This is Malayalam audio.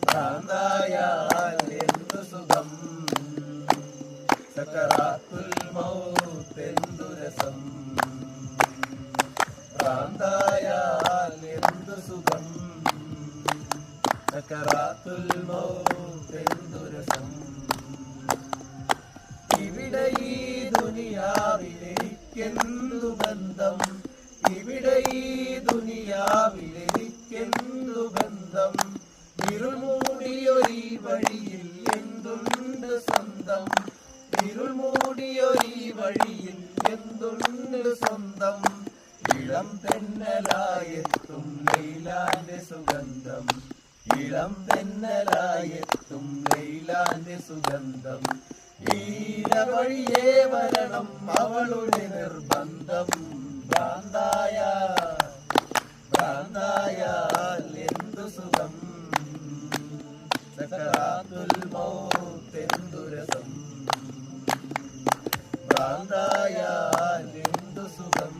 ഭ്രാന്തായാൽ എന്തു സുഖം, സക്കറാത്തുൽ മൗത്ത് എന്തു രസം. ഭ്രാന്തായാൽ എന്തു സുഖം, സക്കറാത്തുൽ മൗത്ത് എന്തു രസം. ഇവിടെ ഈ ദുനിയാവിലെനിക്കെന്തു ബന്ധം, ഇവിടെ ഈ ദുനിയാവിലെനിക്കെന്തു ബന്ധം. ഇരുൾ മൂടിയൊരീ വഴിയിൽ എന്തുണ്ട് സ്വന്തം, ഇരുൾ മൂടിയൊരീ വഴിയിൽ എന്തുണ്ട് സ്വന്തം. ഇളം തെന്നലായെത്തും ലൈലാന്റെ സുഗന്ധം, ഇളം തെന്നലായെത്തും ലൈലാന്റെ സുഗന്ധം. ഈല വഴിയേ വരണം അവളുടെ നിർബന്ധം. ഭ്രാന്തായാൽ എന്തു സുഖം, സക്കറാത്തുൽ മൗത്ത് എന്തു രസം. ഭ്രാന്തായാൽ എന്തു സുഖം.